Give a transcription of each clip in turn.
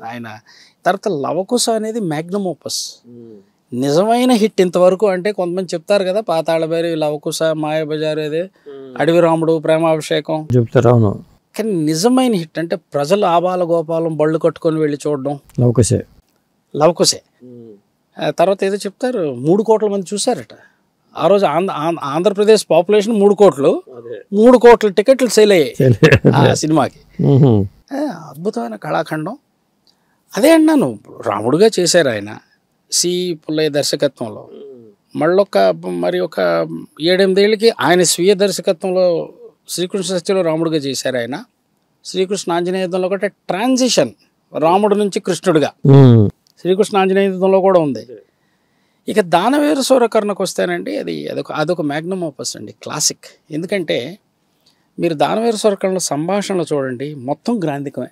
ఆయన తర్వాత లవకుశ అనేది మ్యాగ్నమ్ ఓపస్, నిజమైన హిట్ ఇంతవరకు. అంటే కొంతమంది చెప్తారు కదా పాతాళభైరి, లవకుశ, మాయాబజారు, అదే అడవి రాముడు, ప్రేమాభిషేకం చెప్తారు. అవును, కానీ నిజమైన హిట్ అంటే ప్రజలు ఆబాల గోపాలం బళ్ళు కట్టుకొని వెళ్ళి చూడడం లవకుశే. తర్వాత ఏదో చెప్తారు 3 కోట్ల మంది చూశారట ఆ రోజు. ఆంధ్రప్రదేశ్ పాపులేషన్ 3 కోట్లు, 3 కోట్ల టికెట్లు సేల్ అయ్యాయి ఆ సినిమాకి. అద్భుతమైన కళాఖండం. అదే అన్నాను, రాముడుగా చేశారు ఆయన సి పుల్లయ్య దర్శకత్వంలో. మళ్ళొక మరి ఒక 7-8 ఏళ్ళకి ఆయన స్వీయ దర్శకత్వంలో శ్రీకృష్ణ సత్యలో రాముడుగా చేశారు ఆయన. శ్రీకృష్ణ ఆంజనేయ యుద్ధంలో ఒకటే ట్రాన్సిషన్ రాముడు నుంచి కృష్ణుడిగా శ్రీకృష్ణ ఆంజనేయ యుద్ధంలో కూడా ఉంది. ఇక దానవేర సూరకర్ణకు వస్తేనండి అదొక మ్యాగ్నమ్ ఓపస్ అండి, క్లాసిక్. ఎందుకంటే మీరు దానవేర సూరకర్ణలో సంభాషణలు చూడండి, మొత్తం గ్రాంధికమే,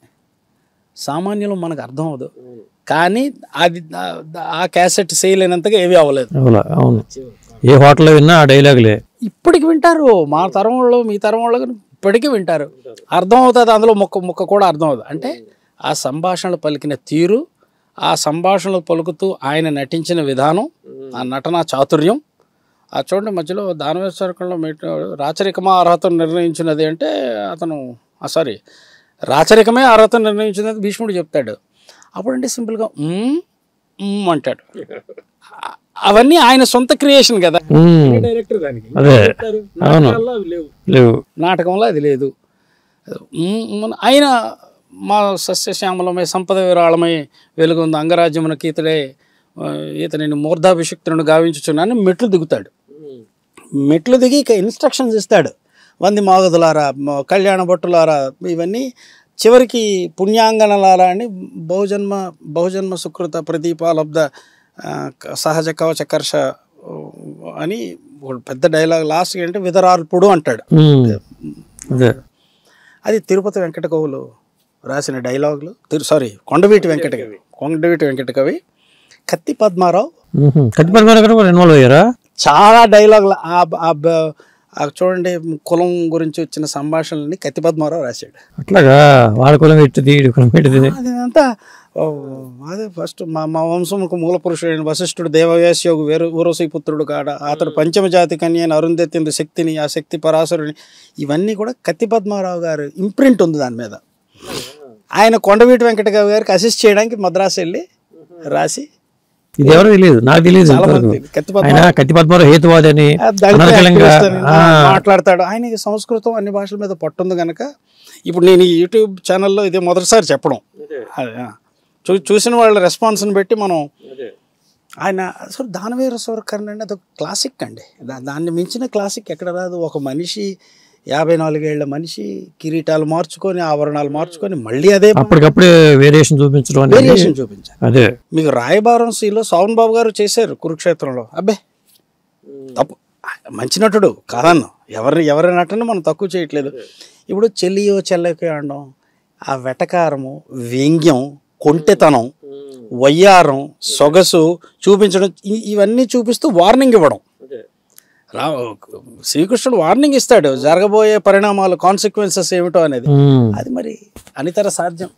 సామాన్యులు మనకు అర్థం అవ్వదు. కానీ అది ఆ క్యాసెట్ సేల్ అయినంతగా ఏమీ అవ్వలేదు. అవును, ఏ హోటల్లో విన్నా ఆ డైలాగులే ఇప్పటికి వింటారు. మా తరం వాళ్ళు మీ తరం వాళ్ళు ఇప్పటికీ వింటారు, అర్థం అవుతుంది. అందులో ముక్క కూడా అర్థం అవుతుంది. అంటే ఆ సంభాషణలు పలికిన తీరు, ఆ సంభాషణలు పలుకుతూ ఆయన నటించిన విధానం, ఆ నటనా చాతుర్యం. ఆ చూడండి మధ్యలో దానవేర సూరకర్ణలో రాచరికమా అర్హతను నిర్ణయించినది అంటే అతను రాచరికమే అర్హతను నిర్ణయించినది భీష్ముడు చెప్తాడు. అప్పుడంటే సింపుల్గా అంటాడు. అవన్నీ ఆయన సొంత క్రియేషన్ కదా, డైరెక్టర్ దానికి. నాటకంలో అది లేదు. ఆయన మా సస్యశ్యామలమై సంపద విరాళమై వెలుగుంది అంగరాజ్యమునకి ఇతనిని మూర్ధాభిషిక్తులను గావించుచున్నాను మెట్లు దిగుతాడు. మెట్లు దిగి ఇక ఇన్స్ట్రక్షన్స్ ఇస్తాడు. వంది మాగదులారా, కళ్యాణ భట్టులారా, ఇవన్నీ చివరికి పుణ్యాంగనలారా అని బహుజన్మ సుకృత ప్రదీపాలబ్ధ సహజ కవచ కర్ష అని పెద్ద డైలాగ్ లాస్ట్ అంటే విదరాల్పుడు అంటాడు. అది తిరుపతి వెంకట కవులు రాసిన డైలాగులు. కొండవీటి వెంకట కవి కత్తి పద్మారావు ఇన్వాల్వ్ అయ్యారా చాలా డైలాగులు. చూడండి కులం గురించి వచ్చిన సంభాషణలని కత్తి పద్మారావు రాశాడు. అట్లాగా వాళ్ళ కులం అదంతా అదే ఫస్ట్ మా వంశముకు మూల పురుషుడైన వశిష్ఠుడు దేవవ్యాస యోగు ఊరవశి పుత్రుడు కాడ, అతడు పంచమజాతి కన్య అని అరుంధెత్తింది శక్తిని, ఆ శక్తి పరాశరుని. ఇవన్నీ కూడా కత్తి పద్మారావు గారు ఇంప్రింట్ ఉంది దాని మీద. ఆయన కొండవీటి వెంకట గారికి అసిస్ట్ చేయడానికి మద్రాసు వెళ్ళి రాసి, ఇది ఎవరో తెలియదు, నాకు తెలియదు. కత్తి పద్మారావు హేతువాది అని మాట్లాడతాడు. ఆయనకి సంస్కృతం అన్ని భాషల మీద పట్టుంది కనుక ఇప్పుడు నేను ఈ యూట్యూబ్ ఛానల్లో ఇదే మొదటిసారి చెప్పడం. చూసిన వాళ్ళ రెస్పాన్స్ని బట్టి మనం ఆయన అసలు దానవేర సూరకర్ణ అంటే అదొక క్లాసిక్ అండి. దాన్ని మించిన క్లాసిక్ ఎక్కడ రాదు. ఒక మనిషి 54 ఏళ్ల మనిషి కిరీటాలు మార్చుకొని ఆభరణాలు మార్చుకొని మళ్ళీ అదే అప్పటికప్పుడే వేరియేషన్ చూపించారు. అదే మీకు రాయబారం సీలో సోమన్ బాబు గారు చేశారు కురుక్షేత్రంలో. అబ్బే తప్పు, మంచి నటుడు కాదన్న, ఎవరి నటన మనం తక్కువ చేయట్లేదు. ఇప్పుడు చెల్లియో చెల్లకి అనడం, ఆ వెటకారము, వ్యంగ్యం, కొంటెతనం, వయ్యారం, సొగసు చూపించడం, ఇవన్నీ చూపిస్తూ వార్నింగ్ ఇవ్వడం. శ్రీకృష్ణుడు వార్నింగ్ ఇస్తాడు జరగబోయే పరిణామాలు, కాన్సిక్వెన్సెస్ ఏమిటో అనేది. అది మరి అనితర సాధ్యం.